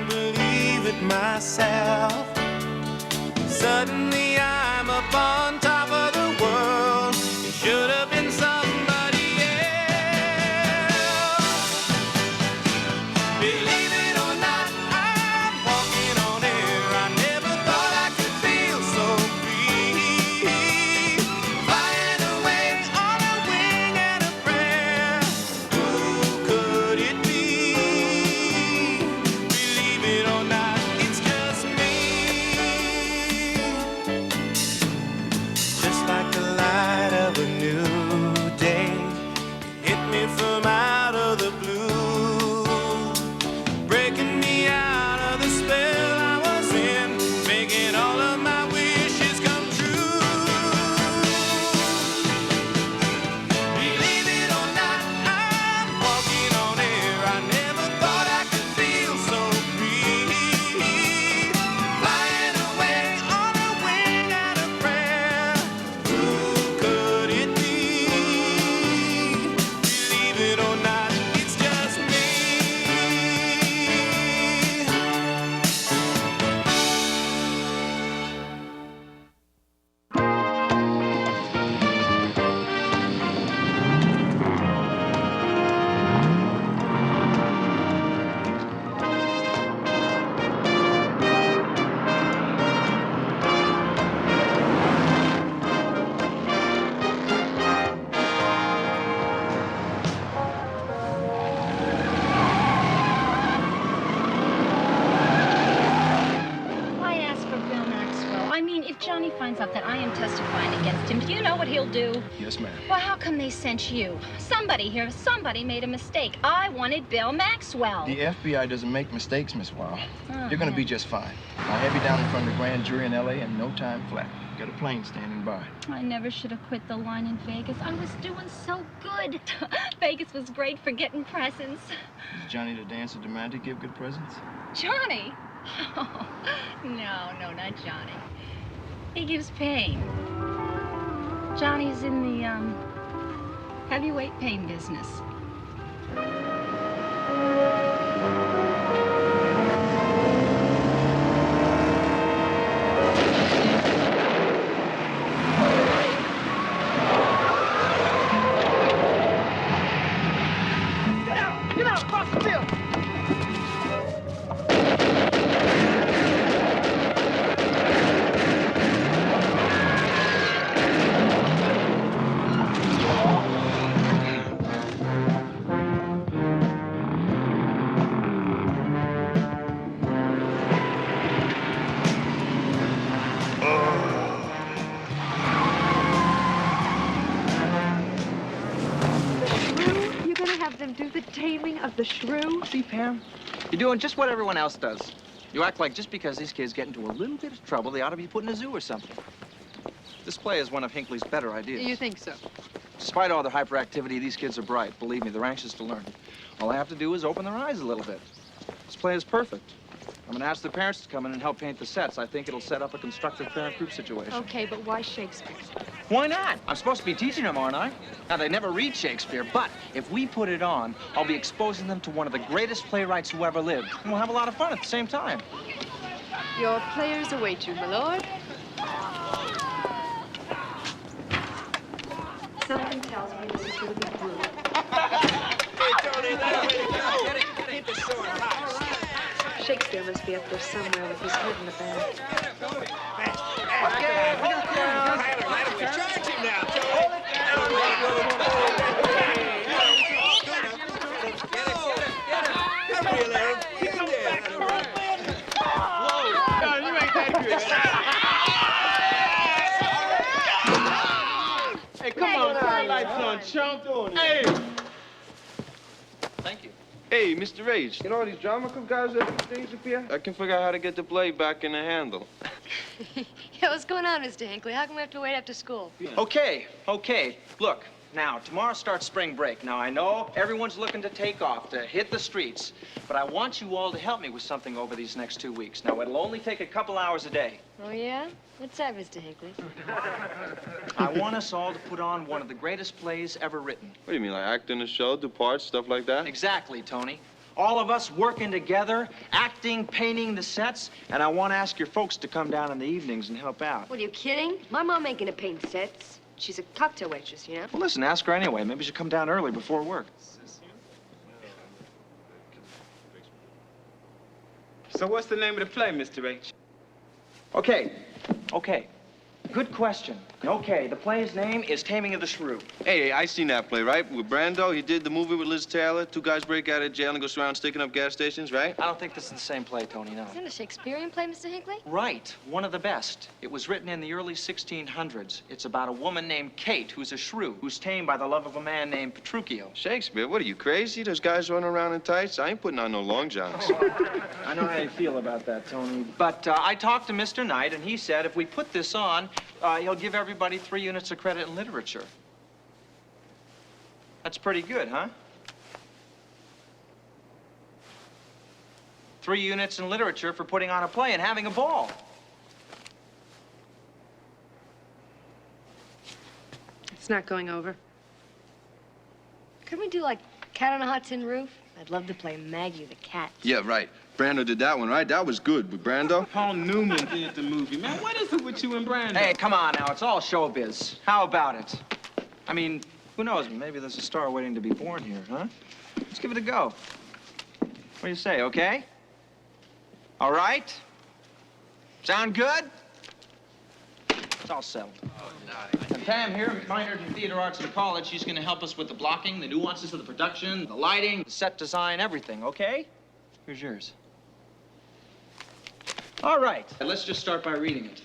can't believe it myself. Suddenly I'm up on top of the world. It should have been somebody else. Believe it or not, I'm walking on air. I never thought I could feel so free. Flying away on a wing and a prayer. Who could it be? Believe it or not, it's just me. Just like the light of a new day, it hit me from out of the blue, breaking me out of the spell I was in, making all of my wishes come true. Believe it or not, I'm walking on air. I never thought I could feel so free. Flying away on a wing and a prayer. Who could it be? Believe it or not, it's just me. Why ask for Bill Maxwell? I mean, if Johnny finds out that I am testifying against him, do you know what he'll do? Yes, ma'am. Well, how come they sent you? Somebody made a mistake. I wanted Bill Maxwell. The FBI doesn't make mistakes, Miss Wow. Oh, You're gonna yeah. be just fine. I'll have you down in front of the grand jury in L.A. in no time flat. Got a plane standing by. I never should have quit the line in Vegas. I was doing so good. Vegas was great for getting presents. Is Johnny the dancer demand to give good presents? Johnny? Oh, no, not Johnny. He gives pain. Johnny's in the, heavyweight pain business. Get out! Across the field! You're gonna have them do the taming of the shrew? See, Pam? You're doing just what everyone else does. You act like just because these kids get into a little bit of trouble, they ought to be put in a zoo or something. This play is one of Hinckley's better ideas. You think so? Despite all their hyperactivity, these kids are bright. Believe me, they're anxious to learn. All I have to do is open their eyes a little bit. This play is perfect. I'm gonna ask the parents to come in and help paint the sets. I think it'll set up a constructive parent-group situation. Okay, but why Shakespeare? Why not? I'm supposed to be teaching them, aren't I? Now, they never read Shakespeare, but if we put it on, I'll be exposing them to one of the greatest playwrights who ever lived. And we'll have a lot of fun at the same time. Your players await you, my lord. Something tells me this is gonna be brutal. Hey, Tony, that way to go. Get it. Keep the sword high. Shakespeare must be up there somewhere with his head in the bag. Charge him now, Hey, come on, turn lights on, chump. Hey! Thank you. Hey, Mr. Rage. You know all these drama club guys that things appear? I can figure out how to get the blade back in the handle. Yeah, what's going on, Mr. Hinckley? How come we have to wait after school? Okay. Look, now, tomorrow starts spring break. Now, I know everyone's looking to take off, to hit the streets, but I want you all to help me with something over these next 2 weeks. Now, it'll only take a couple hours a day. Oh, yeah? What's that, Mr. Hinckley? I want us all to put on one of the greatest plays ever written. What do you mean, like act in a show, do parts, stuff like that? Exactly, Tony. All of us working together, acting, painting the sets, and I want to ask your folks to come down in the evenings and help out. What, are you kidding? My mom ain't gonna paint sets. She's a cocktail waitress, you know? Well, listen, ask her anyway. Maybe she'll come down early before work. So what's the name of the play, Mr. H? Okay. Good question. Okay, the play's name is Taming of the Shrew. Hey, I seen that play, right? With Brando, he did the movie with Liz Taylor. Two guys break out of jail and go around sticking up gas stations, right? I don't think this is the same play, Tony, no. Isn't it a Shakespearean play, Mr. Hinckley? Right, one of the best. It was written in the early 1600s. It's about a woman named Kate, who's a shrew, who's tamed by the love of a man named Petruchio. Shakespeare, what are you, crazy? Those guys running around in tights? I ain't putting on no long johns. I know how you feel about that, Tony. But I talked to Mr. Knight, and he said if we put this on, he'll give everybody 3 units of credit in literature. That's pretty good, huh? 3 units in literature for putting on a play and having a ball. It's not going over. Couldn't we do like Cat on a Hot Tin Roof? I'd love to play Maggie the cat. Yeah, right. Brando did that one, right? That was good with Brando. Paul Newman did the movie. Man, what is it with you and Brando? Hey, come on now. It's all showbiz. How about it? I mean, who knows? Maybe there's a star waiting to be born here, huh? Let's give it a go. What do you say, okay? All right? Sound good? It's all settled. And Pam here, minored in theater arts at college. She's going to help us with the blocking, the nuances of the production, the lighting, the set design, everything, okay? Here's yours. All right. Let's just start by reading it.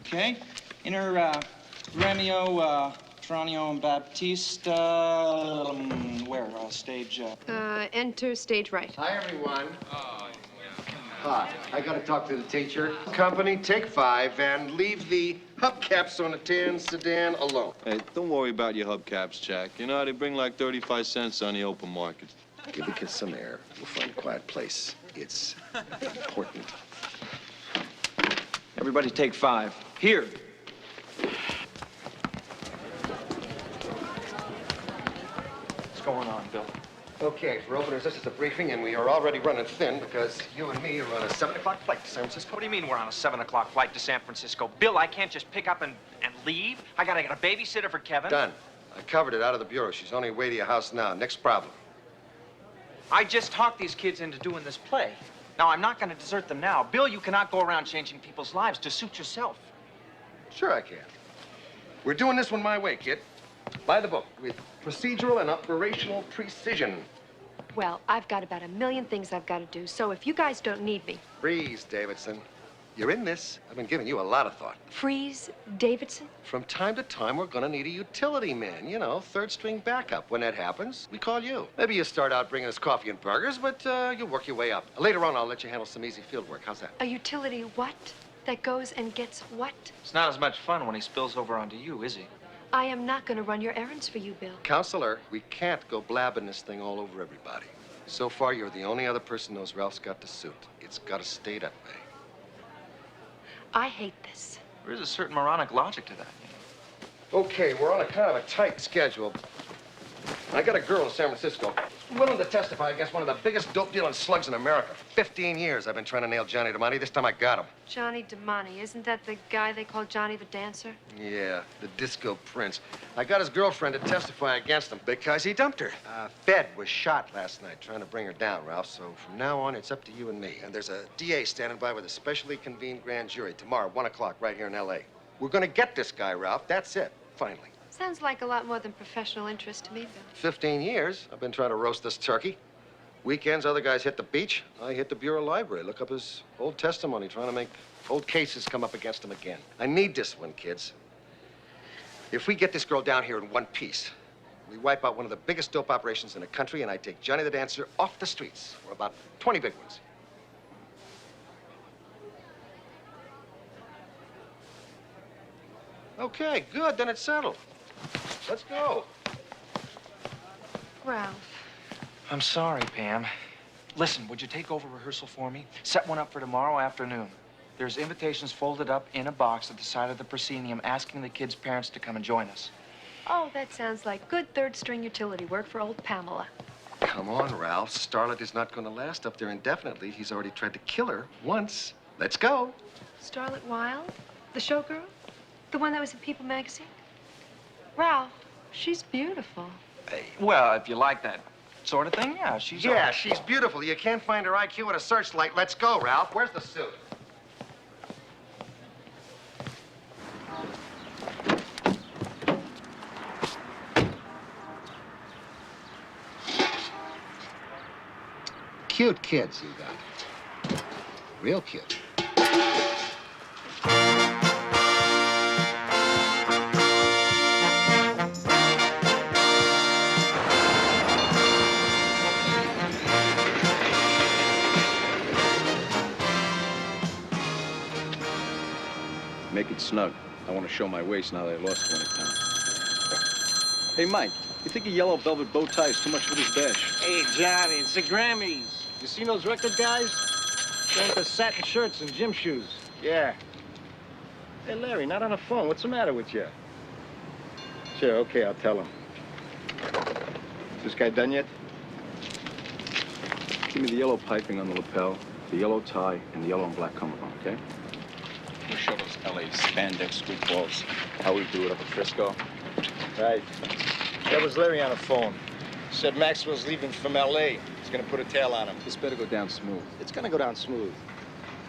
Okay. Enter Romeo, Tranio, and Baptista. Where? Stage. Enter stage right. Hi, everyone. Hi. I gotta talk to the teacher. Company, take 5 and leave the hubcaps on the tan sedan alone. Hey, don't worry about your hubcaps, Jack. You know, they bring like 35 cents on the open market. Give the kids some air. We'll find a quiet place. It's important. Everybody take 5. Here. What's going on, Bill? Okay, for openers, this is a briefing, and we are already running thin because you and me are on a 7 o'clock flight to San Francisco. What do you mean we're on a 7 o'clock flight to San Francisco? Bill, I can't just pick up and leave. I gotta get a babysitter for Kevin. Done. I covered it out of the bureau. She's on her way to your house now. Next problem. I just talked these kids into doing this play. Now, I'm not gonna desert them now. Bill, you cannot go around changing people's lives to suit yourself. Sure I can. We're doing this one my way, kid. By the book, with procedural and operational precision. Well, I've got about 1,000,000 things I've got to do, so if you guys don't need me... Freeze, Davidson. You're in this. I've been giving you a lot of thought. Freeze, Davidson? From time to time, we're gonna need a utility man. You know, 3rd string backup. When that happens, we call you. Maybe you start out bringing us coffee and burgers, but you'll work your way up. Later on, I'll let you handle some easy field work. How's that? A utility what? That goes and gets what? It's not as much fun when he spills over onto you, is he? I am not going to run your errands for you, Bill. Counselor, we can't go blabbing this thing all over everybody. So far, you're the only other person who knows Ralph's got the suit. It's got to stay that way. I hate this. There is a certain moronic logic to that, you know. Okay, we're on a kind of a tight schedule. I got a girl in San Francisco willing to testify against one of the biggest dope-dealing slugs in America. 15 years I've been trying to nail Johnny DeMonte. This time I got him. Johnny DeMonte, isn't that the guy they call Johnny the Dancer? Yeah, the disco prince. I got his girlfriend to testify against him because he dumped her. Fed was shot last night trying to bring her down, Ralph. So from now on, it's up to you and me. And there's a DA standing by with a specially convened grand jury tomorrow, 1 o'clock, right here in L.A. We're gonna get this guy, Ralph. That's it, finally. Sounds like a lot more than professional interest to me, Bill. 15 years I've been trying to roast this turkey. Weekends, other guys hit the beach. I hit the Bureau Library, look up his old testimony, trying to make old cases come up against him again. I need this one, kids. If we get this girl down here in one piece, we wipe out one of the biggest dope operations in the country, and I take Johnny the Dancer off the streets, or about 20 big ones. Okay, good, then it's settled. Let's go. Ralph. I'm sorry, Pam. Listen, would you take over rehearsal for me? Set one up for tomorrow afternoon. There's invitations folded up in a box at the side of the proscenium asking the kids' parents to come and join us. Oh, that sounds like good third-string utility work for old Pamela. Come on, Ralph. Starlet is not going to last up there indefinitely. He's already tried to kill her once. Let's go. Starlet Wild? The showgirl? The one that was in People magazine? Ralph, she's beautiful. Well, if you like that sort of thing, yeah, she's... Yeah, she's beautiful. You can't find her IQ with a searchlight. Let's go, Ralph. Where's the suit? Cute kids you got. Real cute. Make it snug. I want to show my waist now that I lost 20 pounds. Hey, Mike, you think a yellow velvet bow tie is too much for this bash? Hey, Johnny, it's the Grammys. You seen those record guys? They're into satin shirts and gym shoes. Yeah. Hey, Larry, not on the phone. What's the matter with you? Sure, okay, I'll tell him. Is this guy done yet? Give me the yellow piping on the lapel, the yellow tie, and the yellow and black cummerbund, okay? We'll show those LA spandex street balls how we do it up at Frisco. Right. That was Larry on the phone. Said Maxwell's leaving from L.A. He's gonna put a tail on him. This better go down smooth. It's gonna go down smooth.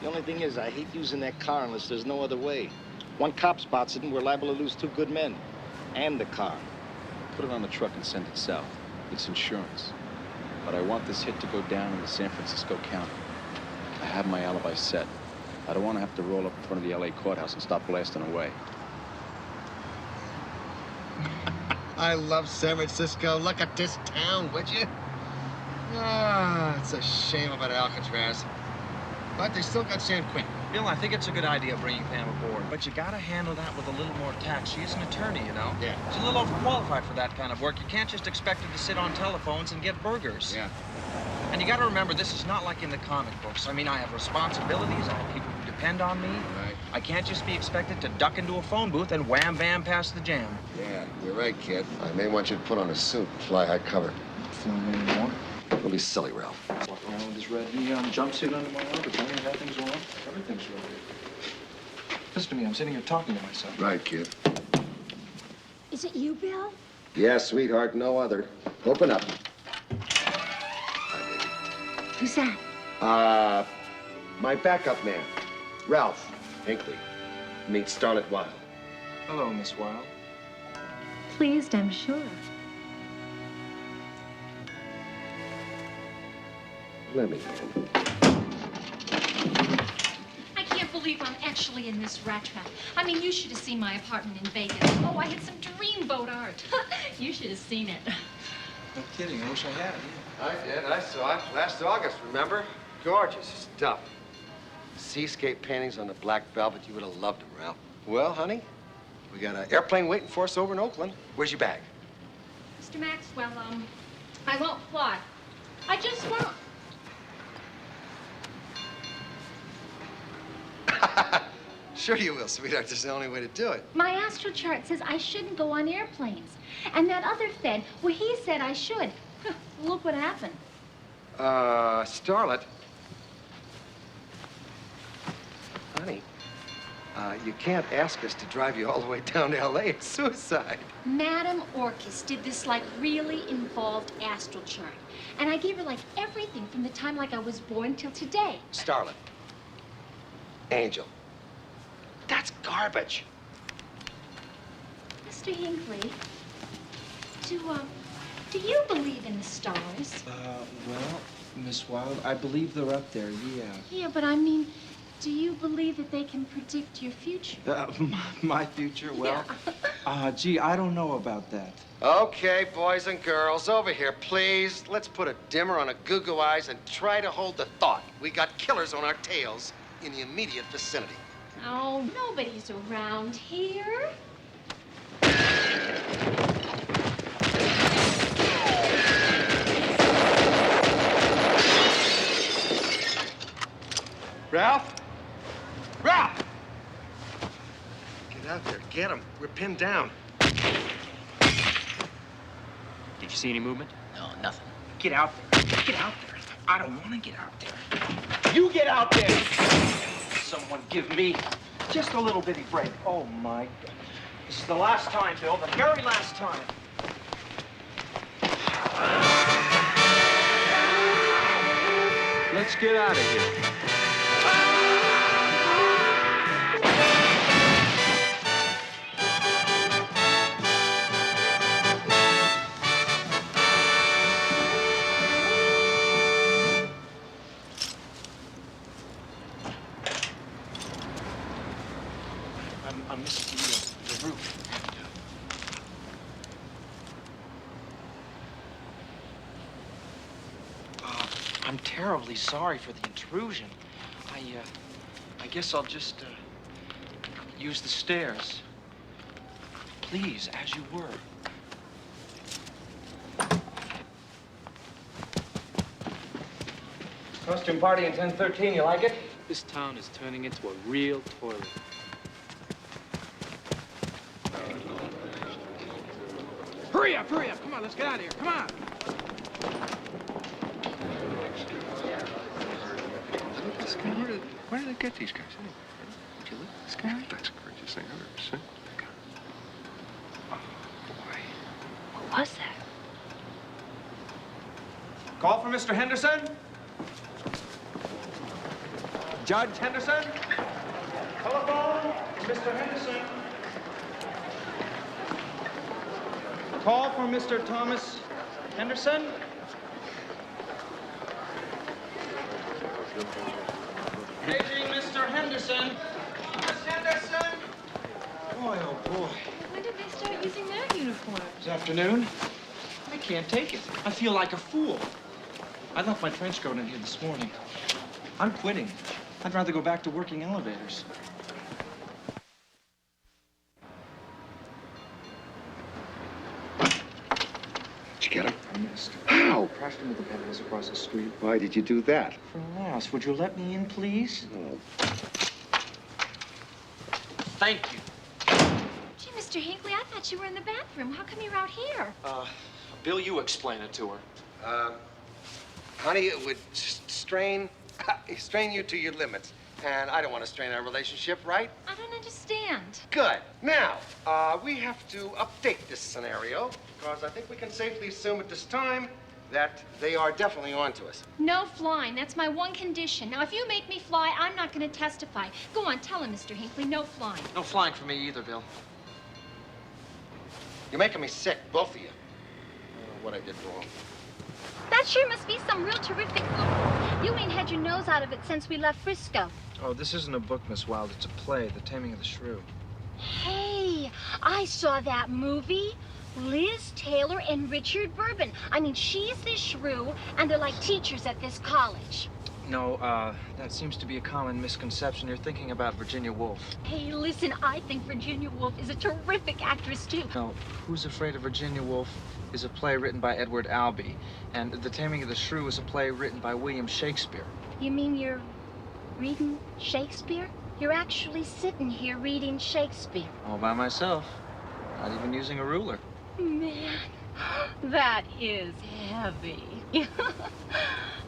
The only thing is, I hate using that car unless there's no other way. One cop spots it and we're liable to lose 2 good men. And the car. Put it on the truck and send it south. It's insurance. But I want this hit to go down in the San Francisco County. I have my alibi set. I don't want to have to roll up in front of the LA courthouse and stop blasting away. I love San Francisco. Look at this town, would you? Ah, it's a shame about Alcatraz. But they still got San Quentin. Bill, I think it's a good idea bringing Pam aboard, but you gotta handle that with a little more tact. She is an attorney, you know? Yeah. She's a little overqualified for that kind of work. You can't just expect her to sit on telephones and get burgers. Yeah. And you gotta remember, this is not like in the comic books. I mean, I have responsibilities. I have people who depend on me. Right. I can't just be expected to duck into a phone booth and wham bam past the jam. Yeah, you're right, kid. I may want you to put on a suit, fly high cover. Feeling any more? Don't be silly, Ralph. Walk around with this red neon jumpsuit under my arm, pretending nothing's wrong. Everything's wrong. Listen to me, I'm sitting here talking to myself. Right, kid. Is it you, Bill? Yeah, sweetheart, no other. Open up. Hi, baby. Who's that? My backup man, Ralph Hinckley. Meet Starlet Wild. Hello, Miss Wild. Pleased, I'm sure. Let me in. I can't believe I'm actually in this rat trap. I mean, you should have seen my apartment in Vegas. Oh, I had some dreamboat art. You should have seen it. No kidding, I wish I had. I did. I saw it last August, remember? Gorgeous stuff. Seascape paintings on the black velvet. You would have loved them, Ralph. Well, honey, we got an airplane waiting for us over in Oakland. Where's your bag? Mr. Maxwell, I won't fly. I just won't. Sure you will, sweetheart. That's the only way to do it. My astral chart says I shouldn't go on airplanes. And that other Fed, well, he said I should. Look what happened. Starlet. Honey, you can't ask us to drive you all the way down to L.A. It's suicide. Madame Orchis did this, like, really involved astral chart. And I gave her, like, everything from the time, like, I was born till today. Starlet. Angel. That's garbage. Mr. Hinckley, do you believe in the stars? Well, Miss Wild, I believe they're up there, yeah. Yeah, but I mean, do you believe that they can predict your future? My future? Well, gee, I don't know about that. Okay, boys and girls, over here, please. Let's put a dimmer on a goo-goo eyes and try to hold the thought. We got killers on our tails in the immediate vicinity. Oh, nobody's around here. Ralph? get him. We're pinned down. Did you see any movement? No, nothing. Get out there. Get out there. I don't want to get out there. You get out there! Someone give me just a little bitty break. Oh, my God. This is the last time, Bill, the very last time. Let's get out of here. I missed the roof. I'm terribly sorry for the intrusion. I guess I'll just use the stairs. Please, as you were. Costume party in 1013, you like it? This town is turning into a real toilet. Hurry up, hurry up. Come on, let's get out of here. Come on. Where did they get these guys? Did you look at this guy? That's the craziest thing I've ever seen. Oh, boy. What was that? Call for Mr. Henderson? Judge Henderson? Telephone, Mr. Henderson. Call for Mr. Thomas Henderson? Paging Mr. Henderson. Thomas Henderson? Boy, oh boy. When did they start using their uniforms? This afternoon? I can't take it. I feel like a fool. I left my trench coat in here this morning. I'm quitting. I'd rather go back to working elevators. Did you get him? I missed. How? Crashed into the pedals across the street. Why did you do that? For last, would you let me in, please? Oh. Thank you. Gee, Mr. Hinckley, I thought you were in the bathroom. How come you're out here? Bill, you explain it to her. Honey, it would strain you to your limits. And I don't want to strain our relationship, right? I don't understand. Good. Now, we have to update this scenario, because I think we can safely assume at this time that they are definitely onto us. No flying. That's my one condition. Now, if you make me fly, I'm not going to testify. Go on, tell him, Mr. Hinckley. No flying. No flying for me either, Bill. You're making me sick, both of you. I don't know what I did wrong. That sure must be some real terrific book. You ain't had your nose out of it since we left Frisco. Oh, this isn't a book, Miss Wilde. It's a play, The Taming of the Shrew. Hey, I saw that movie. Liz Taylor and Richard Bourbon. I mean, she's this shrew, and they're like teachers at this college. No, that seems to be a common misconception. You're thinking about Virginia Woolf. Hey, listen, I think Virginia Woolf is a terrific actress, too. No, Who's Afraid of Virginia Woolf is a play written by Edward Albee, and The Taming of the Shrew is a play written by William Shakespeare. You mean you're reading Shakespeare? You're actually sitting here reading Shakespeare. All by myself, not even using a ruler. Man, that is heavy.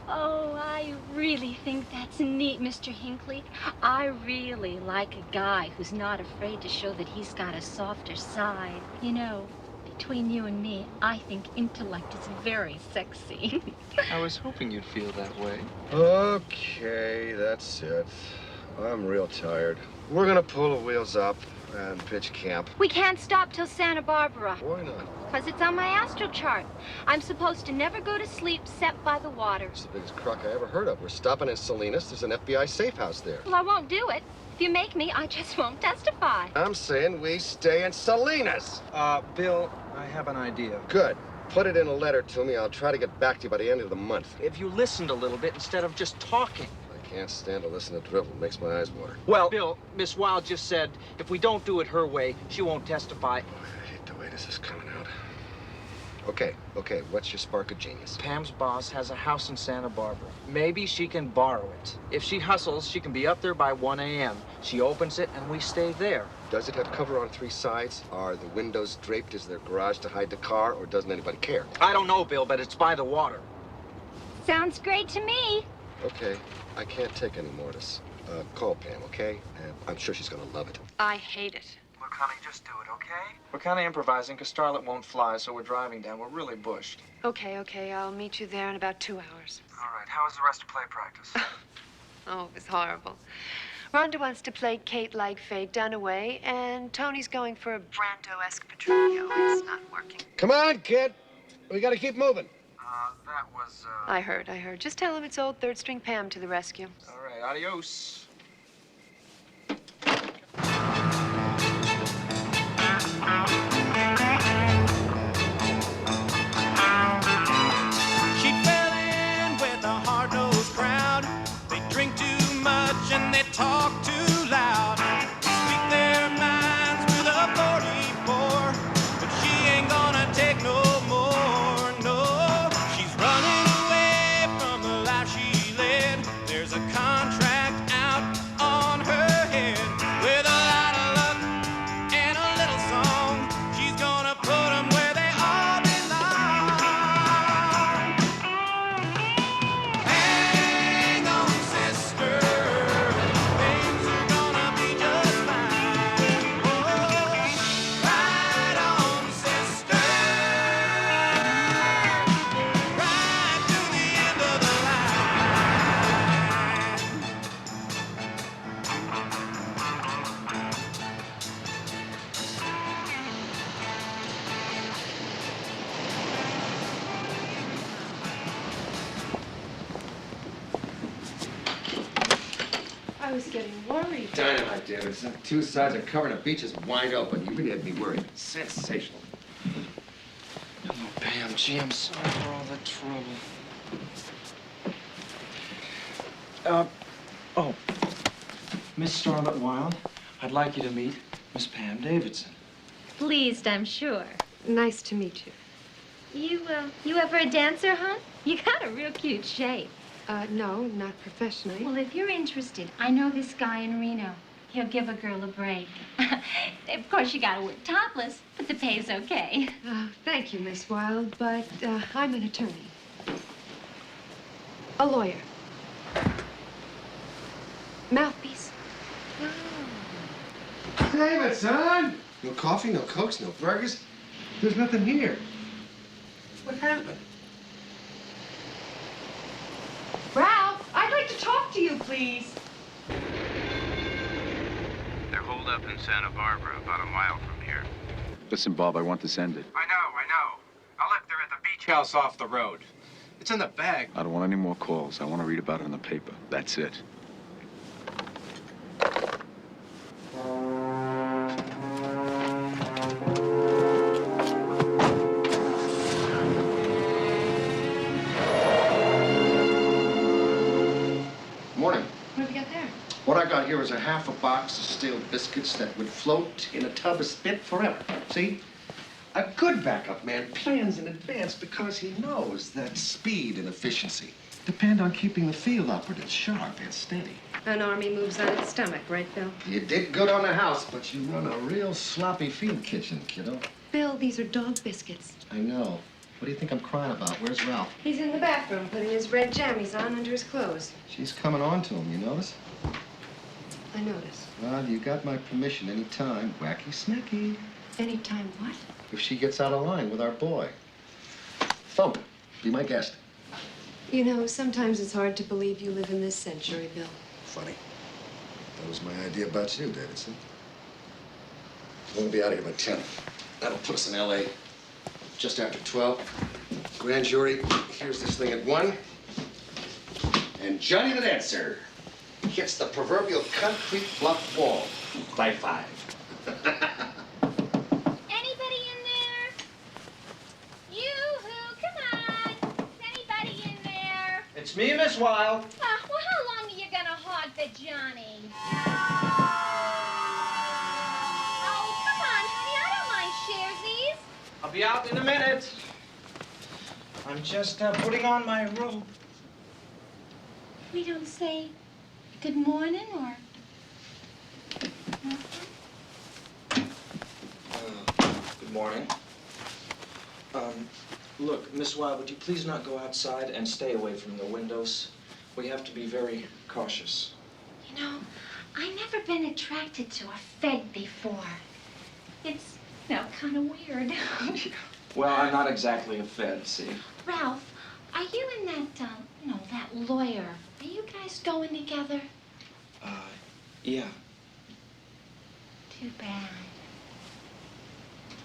Oh, I really think that's neat, Mr. Hinckley. I really like a guy who's not afraid to show that he's got a softer side. You know, between you and me, I think intellect is very sexy. I was hoping you'd feel that way. Okay, that's it. I'm real tired. We're gonna pull the wheels up and pitch camp. We can't stop till Santa Barbara. Why not? Because it's on my astral chart. I'm supposed to never go to sleep except by the water. It's the biggest crock I ever heard of. We're stopping in Salinas. There's an FBI safe house there. Well, I won't do it. If you make me, I just won't testify. I'm saying we stay in Salinas. Bill, I have an idea. Good. Put it in a letter to me. I'll try to get back to you by the end of the month. If you listened a little bit instead of just talking. I can't stand to listen to drivel. It makes my eyes water. Well, Bill, Miss Wilde just said if we don't do it her way, she won't testify. I hate the way this is coming out. Okay, what's your spark of genius? Pam's boss has a house in Santa Barbara. Maybe she can borrow it. If she hustles, she can be up there by 1 a.m. She opens it, and we stay there. Does it have cover on 3 sides? Are the windows draped? Is there a garage to hide the car, or doesn't anybody care? I don't know, Bill, but it's by the water. Sounds great to me. Okay, I can't take any more of this. Call Pam, okay? I'm sure she's gonna love it. I hate it. Look, honey, just do it, okay? We're kind of improvising because Starlet won't fly, so we're driving down. We're really bushed. Okay, I'll meet you there in about 2 hours. All right, how was the rest of play practice? Oh, it was horrible. Rhonda wants to play Kate like Faye Dunaway, and Tony's going for a Brando-esque Petronio. It's not working. Come on, kid. We gotta keep moving. That was, I heard. Just tell him it's old third-string Pam to the rescue. All right, adios. She fell in with a hard-nosed crowd. They drink too much and they talk too loud. Speak their minds with a 44, but she ain't gonna take no more, no. She's running away from the life she led. There's a contract out on her head. With a lot of luck and a little song, she's gonna put them where they all belong. Hang on, sister, things are gonna be just fine. Oh, ride on, sister, right to the end of the line. I was getting worried. Dynamite, Davidson. 2 sides are covering the beach is wide open. You really had me worried. Sensational. Hello, Pam. Gee, I'm sorry for all the trouble. Miss Starlet Wild, I'd like you to meet Miss Pam Davidson. Pleased, I'm sure. Nice to meet you. You ever a dancer, huh? You got a real cute shape. No, not professionally. Well, if you're interested, I know this guy in Reno. He'll give a girl a break. Of course, you gotta work topless, but the pay's okay. Thank you, Miss Wilde, but I'm an attorney. A lawyer. Mouthpiece. Davidson! No coffee, no Cokes, no burgers. There's nothing here. What happened? Ralph, I'd like to talk to you, please. They're holed up in Santa Barbara, about a mile from here. Listen, Bob, I want this ended. I know. I left her at the beach house off the road. It's in the bag. I don't want any more calls. I want to read about it in the paper. That's it. Morning. What have you got there? What I got here is a half a box of stale biscuits that would float in a tub of spit forever. See? A good backup man plans in advance because he knows that speed and efficiency depend on keeping the field operatives sharp and steady. An army moves on its stomach, right, Bill? You did good on the house, but you run a real sloppy field kitchen, kiddo. Bill, these are dog biscuits. I know. What do you think I'm crying about? Where's Ralph? He's in the bathroom putting his red jammies on under his clothes. She's coming on to him, you notice? I notice. Well, you got my permission anytime. Wacky smacky. Anytime what? If she gets out of line with our boy. Phone. Be my guest. You know, sometimes it's hard to believe you live in this century, Bill. Funny. That was my idea about you, Davidson. We're gonna be out of here by 10. That'll put us in L.A. just after 12. Grand jury hears this thing at 1. And Johnny the Dancer hits the proverbial concrete block wall by 5. Anybody in there? Yoo-hoo, come on. Is anybody in there? It's me, Miss Wild. Well, how long are you gonna hog the Johnny? Oh, come on, honey, I don't mind sharesies. I'll be out in a minute. I'm just putting on my robe. We don't say good morning or... Good morning. Look, Miss Wilde, would you please not go outside and stay away from the windows? We have to be very cautious. You know, I've never been attracted to a Fed before. It's, you know, kind of weird. Well, I'm not exactly a Fed, see? Ralph, are you and that, you know, that lawyer, are you guys going together? Yeah. Too bad.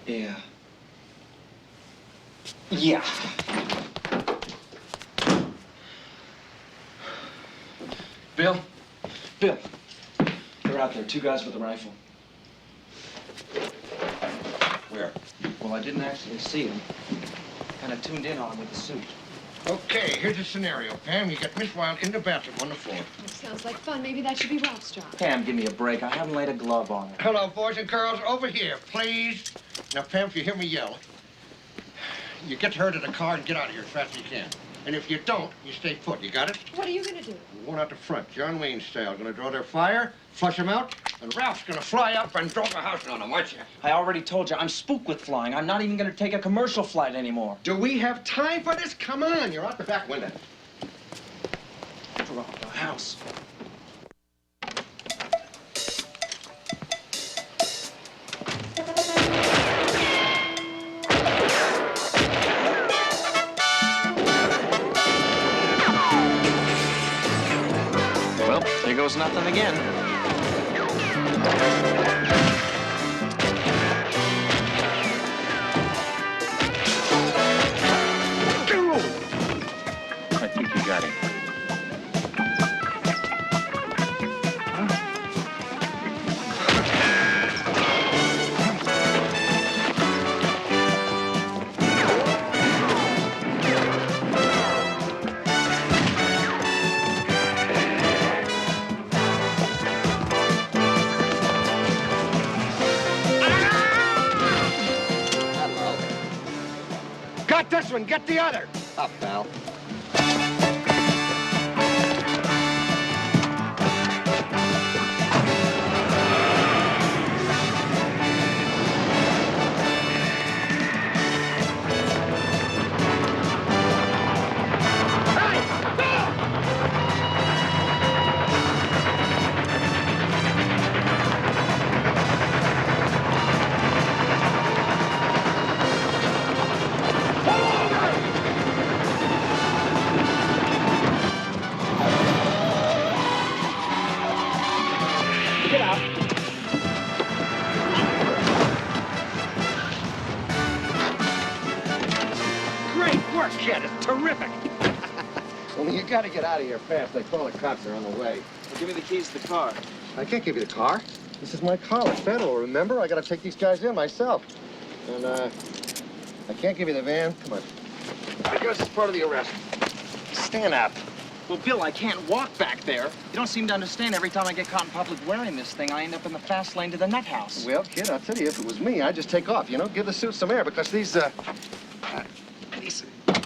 Yeah. Yeah. Bill? Bill. They're out there, 2 guys with a rifle. Where? Well, I didn't actually see them. Kind of tuned in on them with the suit. Okay, here's the scenario, Pam. You get Miss Wilde in the bathroom on the floor. That sounds like fun. Maybe that should be Ralph's job. Pam, give me a break. I haven't laid a glove on her. Hello, boys and girls. Over here, please. Now, Pam, if you hear me yell, you get her to the car and get out of here as fast as you can. And if you don't, you stay put. You got it? What are you going to do? One out the front, John Wayne style. Gonna draw their fire, flush them out, and Ralph's gonna fly up and drop a house on them, aren't you? I already told you, I'm spooked with flying. I'm not even gonna take a commercial flight anymore. Do we have time for this? Come on, you're out the back window. Drop the house. Well, there goes nothing again. I think you got him. Got this one, get the other. Up, pal. Get out. Great work, kid. It's terrific. Only you gotta get out of here fast. They call the cops. They're on the way. Well, give me the keys to the car. I can't give you the car. This is my car. It's federal, remember? I gotta take these guys in myself. And, I can't give you the van. Come on. Because it's part of the arrest. Stand up. Well, Bill, I can't walk back there. You don't seem to understand. Every time I get caught in public wearing this thing, I end up in the fast lane to the nut house. Well, kid, I'll tell you, if it was me, I'd just take off, you know? Give the suit some air, because these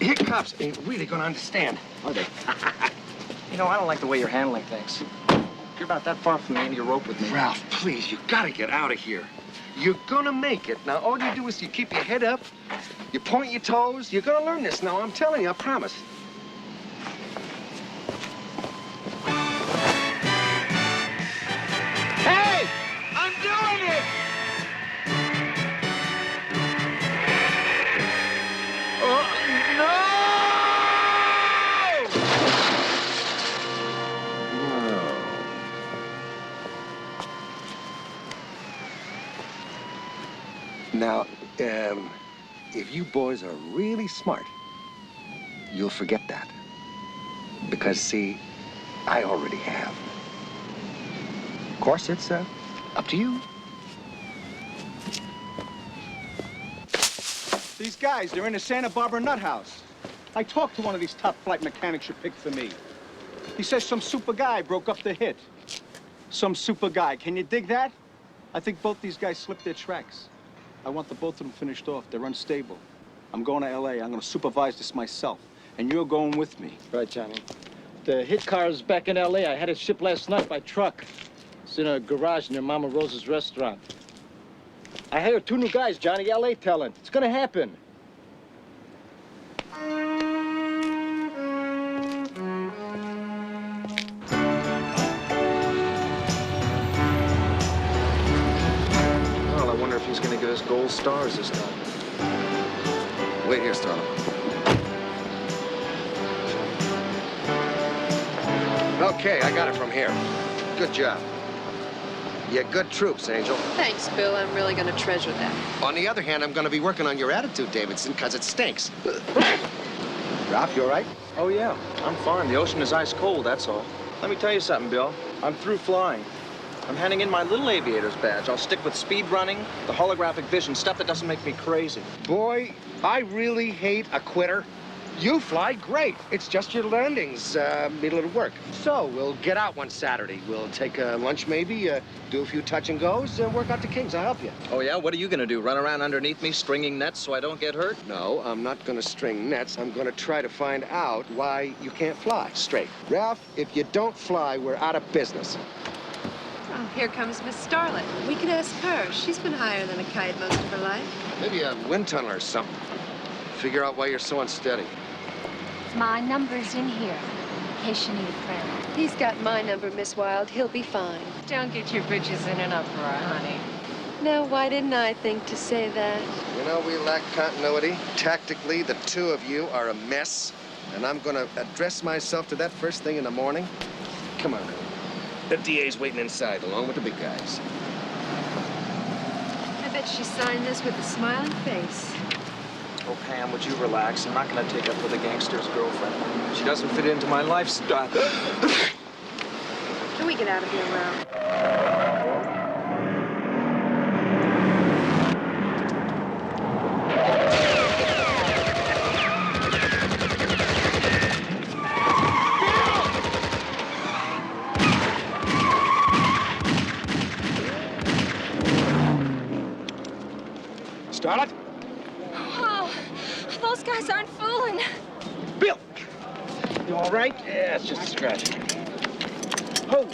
hick cops ain't really gonna understand, are they? You know, I don't like the way you're handling things. You're about that far from the end of your rope with me. Ralph, please, you gotta get out of here. You're gonna make it. Now, all you do is you keep your head up, you point your toes. You're gonna learn this now, I'm telling you, I promise. Hey! I'm doing it! Now, if you boys are really smart, you'll forget that. Because, see, I already have. Of course, it's up to you. These guys, they're in the Santa Barbara nut house. I talked to one of these top flight mechanics you picked for me. He says some super guy broke up the hit. Some super guy. Can you dig that? I think both these guys slipped their tracks. I want the both of them finished off. They're unstable. I'm going to L.A. I'm going to supervise this myself. And you're going with me. Right, Johnny. The hit car is back in L.A. I had it shipped last night by truck. It's in a garage near Mama Rosa's restaurant. I hired 2 new guys, Johnny, L.A. talent. It's gonna happen. Well, I wonder if he's gonna get us gold stars this time. Wait here, Starla. Okay, I got it from here. Good job. Yeah, good troops, Angel. Thanks, Bill. I'm really going to treasure that. On the other hand, I'm gonna be working on your attitude, Davidson, because it stinks. Ralph, you all right? Oh, yeah. I'm fine. The ocean is ice cold, that's all. Let me tell you something, Bill. I'm through flying. I'm handing in my little aviator's badge. I'll stick with speed running, the holographic vision, stuff that doesn't make me crazy. Boy, I really hate a quitter. You fly great. It's just your landings need a little work. So we'll get out one Saturday. We'll take a lunch maybe, do a few touch and goes, and work out the kinks. I'll help you. Oh, yeah? What are you gonna do? Run around underneath me, stringing nets so I don't get hurt? No, I'm not gonna string nets. I'm gonna try to find out why you can't fly straight. Ralph, if you don't fly, we're out of business. Oh, here comes Miss Starlet. We can ask her. She's been higher than a kite most of her life. Maybe a wind tunnel or something. Figure out why you're so unsteady. My number's in here, in case you need a friend. He's got my number, Miss Wilde. He'll be fine. Don't get your britches in an uproar, honey. Now, why didn't I think to say that? You know, we lack continuity. Tactically, the 2 of you are a mess. And I'm gonna address myself to that first thing in the morning. Come on, Ellen. The DA's waiting inside, along with the big guys. I bet she signed this with a smiling face. Oh, Pam, would you relax? I'm not gonna take up with a gangster's girlfriend. She doesn't fit into my lifestyle. Can we get out of here, Ralph? Starlet? Oh, those guys aren't fooling. Bill! You all right? Yeah, it's just a scratch. Oh!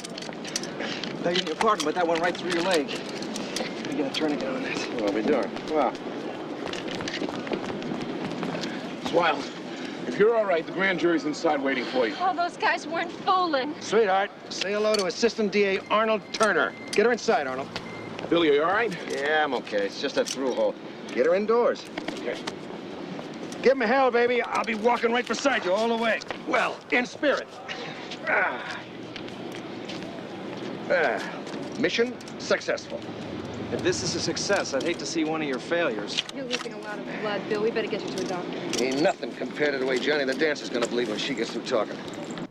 Begging your pardon, but that went right through your leg. You get a tourniquet on that. What are we doing? Well, It's Wild. If you're all right, the grand jury's inside waiting for you. Oh, those guys weren't fooling. Sweetheart, say hello to Assistant DA Arnold Turner. Get her inside, Arnold. Billy, are you all right? Yeah, I'm okay. It's just a through hole. Get her indoors. Okay. Give me hell, baby. I'll be walking right beside you all the way. Well, in spirit. Mission successful. If this is a success, I'd hate to see one of your failures. You're losing a lot of blood, Bill. We better get you to a doctor. Ain't nothing compared to the way Johnny the Dancer's gonna believe when she gets through talking.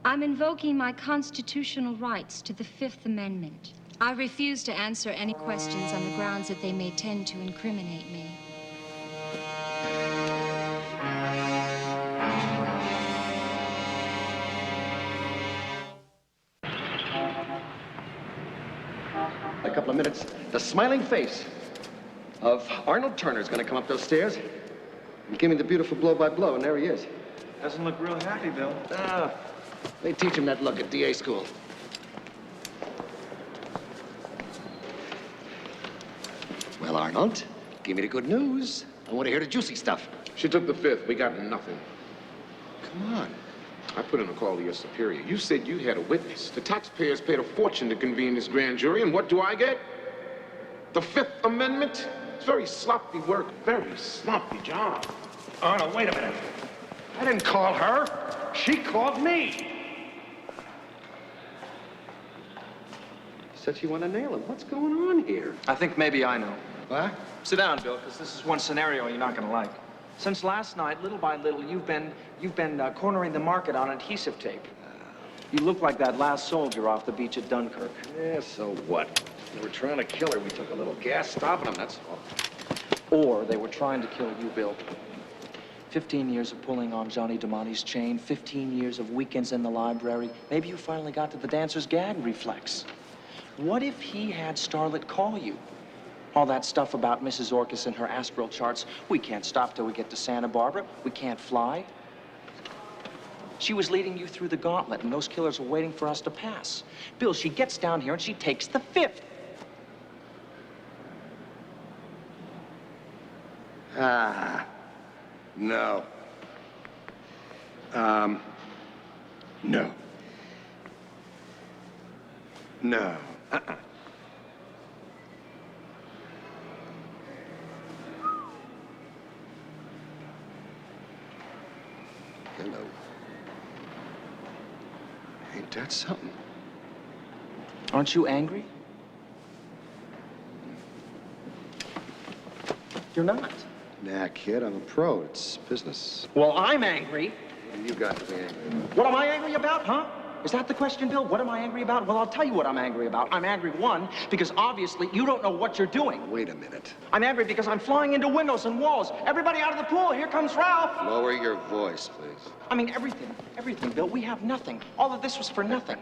I'm invoking my constitutional rights to the Fifth Amendment. I refuse to answer any questions on the grounds that they may tend to incriminate me. A couple of minutes, the smiling face of Arnold Turner's gonna come up those stairs and give me the beautiful blow-by-blow, and there he is. Doesn't look real happy, Bill. They teach him that look at DA school. Well, Arnold, give me the good news. I want to hear the juicy stuff. She took the 5th. We got nothing. Come on. I put in a call to your superior. You said you had a witness. The taxpayers paid a fortune to convene this grand jury, and what do I get? The 5th Amendment? It's very sloppy work, very sloppy job. Arnold, wait a minute. I didn't call her. She called me. Said she wanted to nail him. What's going on here? I think maybe I know. What? Sit down, Bill, because this is one scenario you're not going to like. Since last night, little by little, you've been cornering the market on adhesive tape. You look like that last soldier off the beach at Dunkirk. Yeah, so what? They were trying to kill her. We took a little gas stopping them, that's all. Or they were trying to kill you, Bill. 15 years of pulling on Johnny Damati's chain, 15 years of weekends in the library. Maybe you finally got to the dancer's gag reflex. What if he had Starlet call you? All that stuff about Mrs. Orcus and her astral charts, we can't stop till we get to Santa Barbara. We can't fly. She was leading you through the gauntlet, and those killers were waiting for us to pass. Bill, she gets down here and she takes the 5th. Ah, no. No. No. Hello. Ain't that something? Aren't you angry? You're not. Nah, kid, I'm a pro. It's business. Well, I'm angry. You got to be angry. What am I angry about, huh? Is that the question, Bill? What am I angry about? Well, I'll tell you what I'm angry about. I'm angry, one, because obviously you don't know what you're doing. Wait a minute. I'm angry because I'm flying into windows and walls. Everybody out of the pool. Here comes Ralph. Lower your voice, please. I mean, everything, Bill. We have nothing. All of this was for nothing.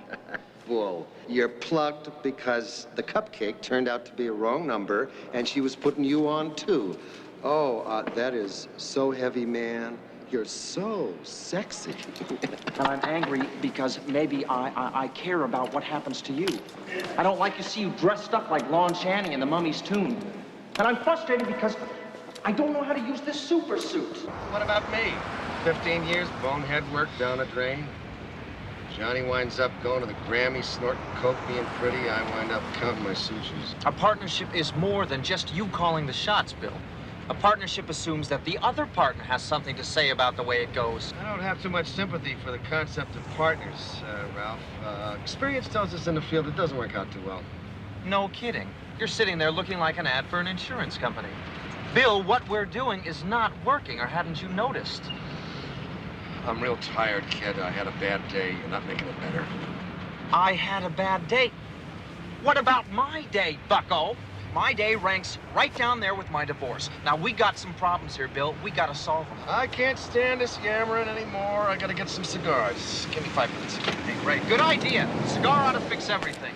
Bull. You're plugged because the cupcake turned out to be a wrong number, and she was putting you on, too. Oh, that is so heavy, man. You're so sexy. And I'm angry because maybe I care about what happens to you. I don't like to see you dressed up like Lon Chaney in the Mummy's Tomb. And I'm frustrated because I don't know how to use this super suit. What about me? 15 years, bonehead work down the drain. Johnny winds up going to the Grammy, snorting coke, being pretty. I wind up counting my sutures. A partnership is more than just you calling the shots, Bill. A partnership assumes that the other partner has something to say about the way it goes. I don't have too much sympathy for the concept of partners, Ralph. Experience tells us in the field it doesn't work out too well. No kidding. You're sitting there looking like an ad for an insurance company. Bill, what we're doing is not working, or hadn't you noticed? I'm real tired, kid. I had a bad day. You're not making it better. I had a bad day. What about my day, bucko? My day ranks right down there with my divorce. Now, we got some problems here, Bill. We gotta solve them. I can't stand this yammering anymore. I gotta get some cigars. Give me 5 minutes. Hey, great. Good idea. Cigar ought to fix everything.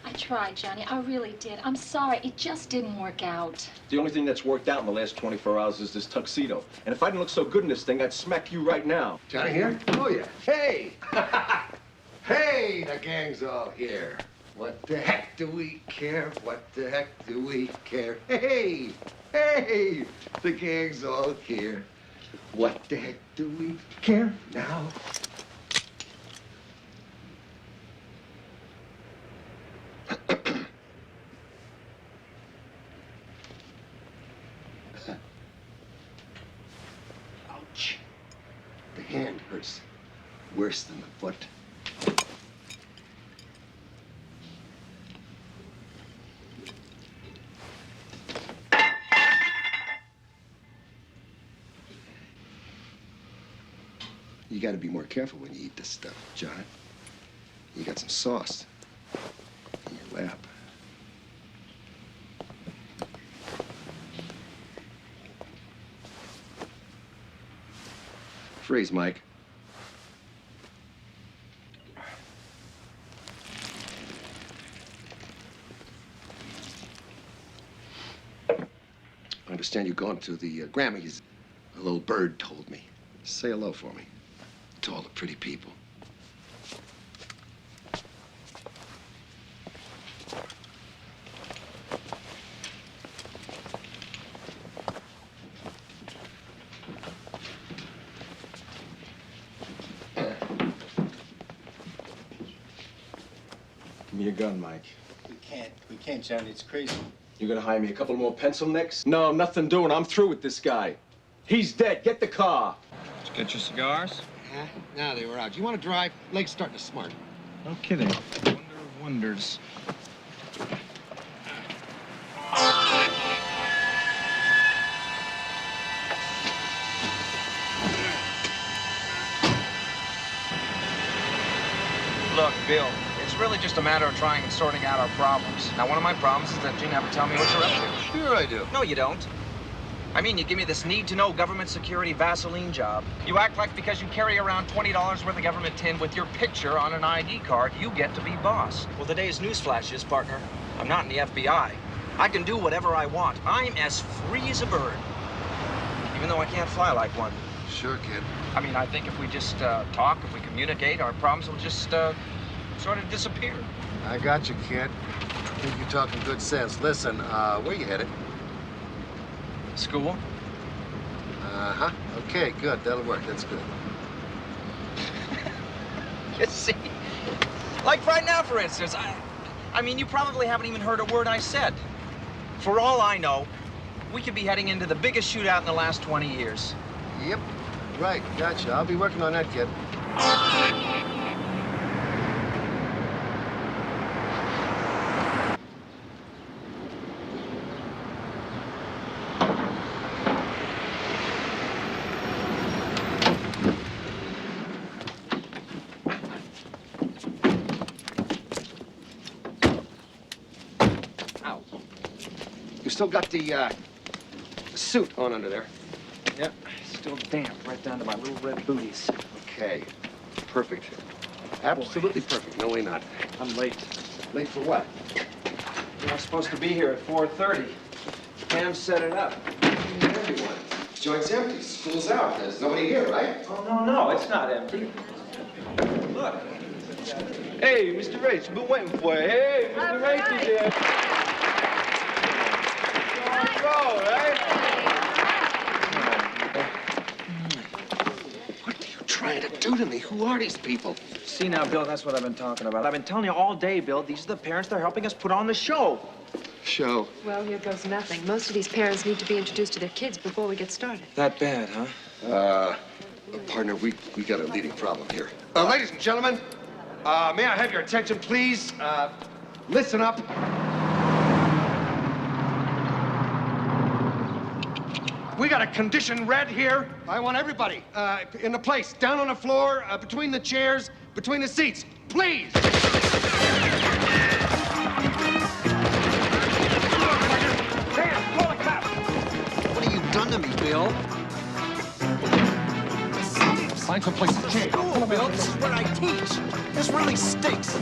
I tried, Johnny. I really did. I'm sorry. It just didn't work out. The only thing that's worked out in the last 24 hours is this tuxedo. And if I didn't look so good in this thing, I'd smack you right now. Johnny here? Oh, yeah. Hey! Hey, the gang's all here. What the heck do we care? What the heck do we care? Hey! Hey! The gang's all here. What the heck do we care now? Ouch. The hand hurts worse than the foot. You gotta be more careful when you eat this stuff, John. You got some sauce in your lap. Freeze, Mike. I understand you're going to the Grammys. A little bird told me. Say hello for me to all the pretty people. Give me your gun, Mike. We can't, Johnny. It's crazy. You gonna hire me a couple more pencil necks? No, nothing doing. I'm through with this guy. He's dead. Get the car. Did you get your cigars? Yeah, now they were out. You want to drive? Legs starting to smart. No kidding. Wonder of wonders. Look, Bill, it's really just a matter of trying and sorting out our problems. Now, one of my problems is that you never tell me what you're up to. Sure I do. No, you don't. I mean, you give me this need-to-know government security Vaseline job. You act like because you carry around $20 worth of government tin with your picture on an ID card, you get to be boss. Well, today's newsflash is, partner, I'm not in the FBI. I can do whatever I want. I'm as free as a bird. Even though I can't fly like one. Sure, kid. I mean, I think if we just talk, if we communicate, our problems will just sort of disappear. I got you, kid. I think you're talking good sense. Listen, where you headed? School? Uh-huh. Okay, good. That'll work. That's good. You see? Like right now, for instance, I mean, you probably haven't even heard a word I said. For all I know, we could be heading into the biggest shootout in the last 20 years. Yep. Right. Gotcha. I'll be working on that, kid. You still got the suit on under there? Yep, still damp right down to my little red booties. Okay, perfect. Absolutely perfect. No way not. I'm late. Late for what? I was supposed to be here at 4:30. Pam set it up. Everyone. This joint's empty. School's out. There's nobody here, right? Oh, no, it's not empty. Look. Hey, Mr. Race, been waiting for you. Hey, Mr. Race is here. Go, right? What are you trying to do to me? Who are these people? See now, Bill, that's what I've been talking about. I've been telling you all day, Bill, these are the parents that are helping us put on the show. Show? Well, here goes nothing. Most of these parents need to be introduced to their kids before we get started. That bad, huh? Partner, we got a leading problem here. Ladies and gentlemen, may I have your attention, please? Listen up. We got a condition red here. I want everybody in the place, down on the floor, between the chairs, between the seats. Please! Damn, call the cops! What have you done to me, Bill? Find some place to change. School, Bill. This is what I teach. This really stinks.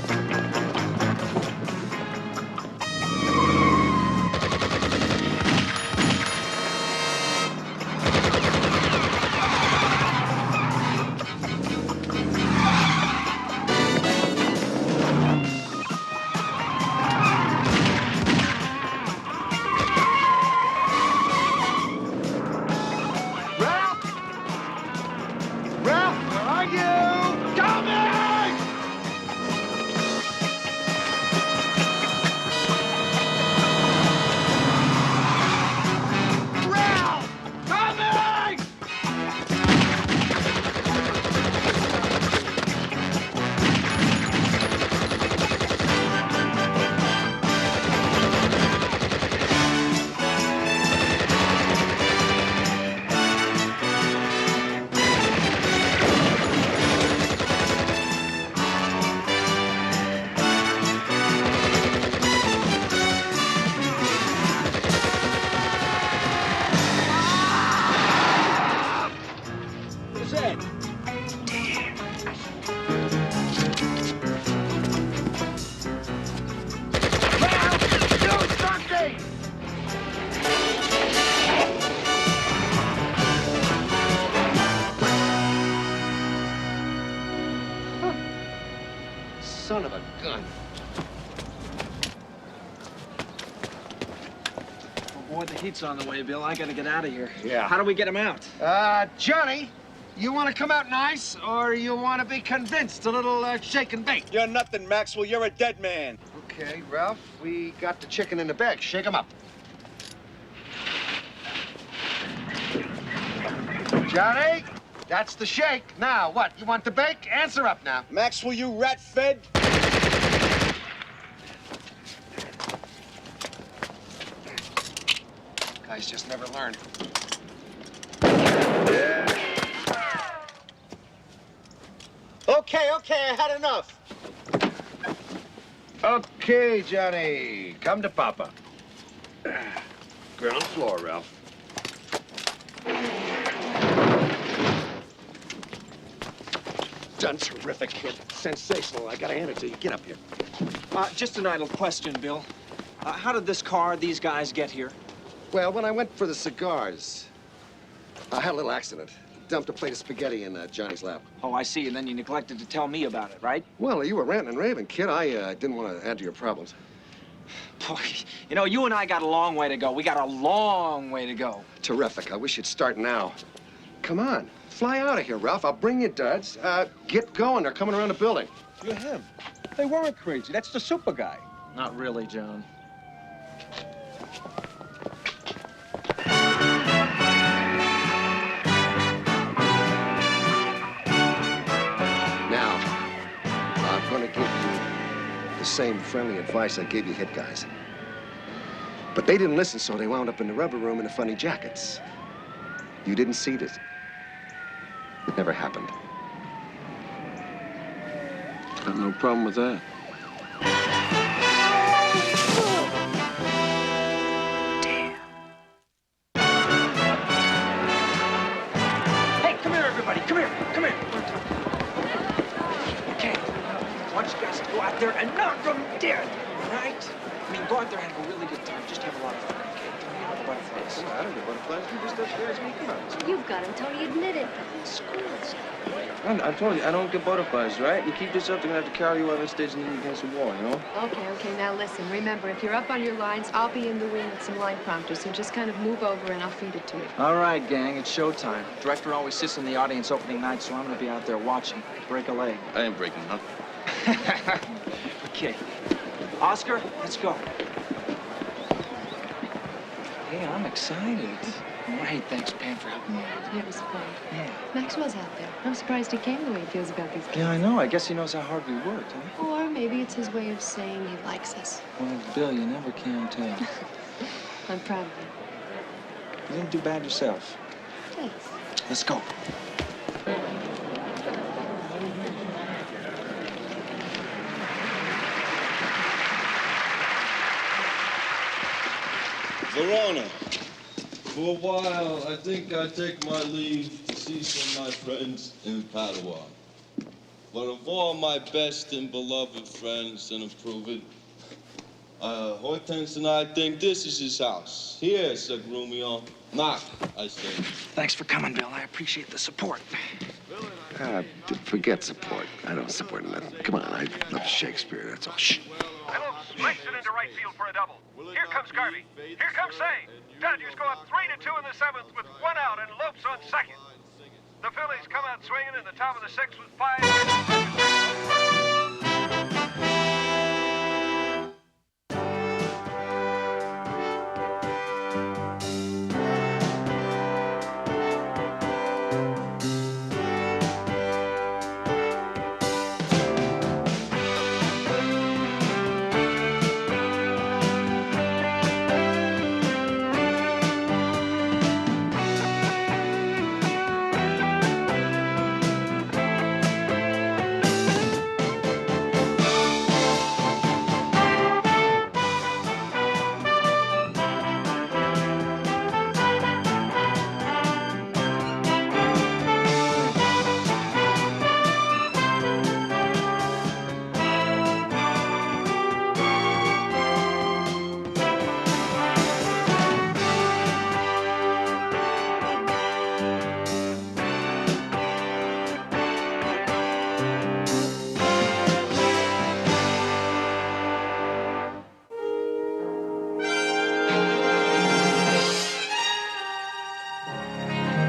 Son of a gun. Oh, boy, the heat's on the way, Bill. I gotta get out of here. Yeah. How do we get him out? Johnny, you want to come out nice, or you want to be convinced? A little shake and bake. You're nothing, Maxwell. You're a dead man. Okay, Ralph, we got the chicken in the bag. Shake him up. Johnny, that's the shake. Now, what? You want the bake? Answer up now. Maxwell, you rat-fed. Guys just never learn. Okay, I had enough. Okay, Johnny, come to Papa. Ground floor, Ralph. done terrific, kid. Sensational. I gotta hand it to you. Get up here. Just an idle question, Bill. How did this car, these guys get here? Well, when I went for the cigars, I had a little accident. Dumped a plate of spaghetti in Johnny's lap. Oh, I see, and then you neglected to tell me about it, right? Well, you were ranting and raving, kid. I didn't want to add to your problems. Boy, you know, you and I got a long way to go. We got a long way to go. Terrific. I wish you'd start now. Come on. Fly out of here, Ralph. I'll bring you duds. Get going. They're coming around the building. You're him. They weren't crazy. That's the super guy. Not really, John. Now, I'm going to give you the same friendly advice I gave you hit guys. But they didn't listen, so they wound up in the rubber room in the funny jackets. You didn't see this. It never happened. Got no problem with that. Hey, come here, everybody. Come here. Come here. Okay. I want you guys to go out there and knock them dead, all right? I mean, go out there and have a really good time. Just have a lot of fun, okay? Tell me about the butterflies. I don't get butterflies. You just upstairs me. Come on. You've got him, Tony. Admit it. Schools. I told you, I don't get butterflies, right? You keep this up, they're gonna have to carry you out on stage and lean against the wall, you know? Okay, now listen. Remember, if you're up on your lines, I'll be in the wing with some line prompters, so just kind of move over and I'll feed it to you. All right, gang, it's showtime. Director always sits in the audience opening night, so I'm gonna be out there watching. Break a leg. I ain't breaking nothing. Okay. Oscar, let's go. Hey, I'm excited. Oh, hey, thanks, Pam, for helping me out. Yeah, it was fun. Yeah. Maxwell's out there. I'm surprised he came the way he feels about these kids. Yeah, I know. I guess he knows how hard we worked, huh? Or maybe it's his way of saying he likes us. Well, Bill, you never can tell. I'm proud of you. You didn't do bad yourself. Thanks. Let's go. Verona, for a while, I think I'll take my leave to see some of my friends in Padua. But of all my best and beloved friends, and approve it, Hortense and I think this is his house. Here, Sagrumio. Knock, I say. Thanks for coming, Bill. I appreciate the support. Forget support. I don't support nothing. Come on, I love Shakespeare, that's all. Shh. Hello, strikes it into right field for a double. Here comes Garvey. Here comes Say. Dodgers go up 3-2 in the seventh with 1 out and Lopes on second. The Phillies come out swinging in the top of the sixth with 5.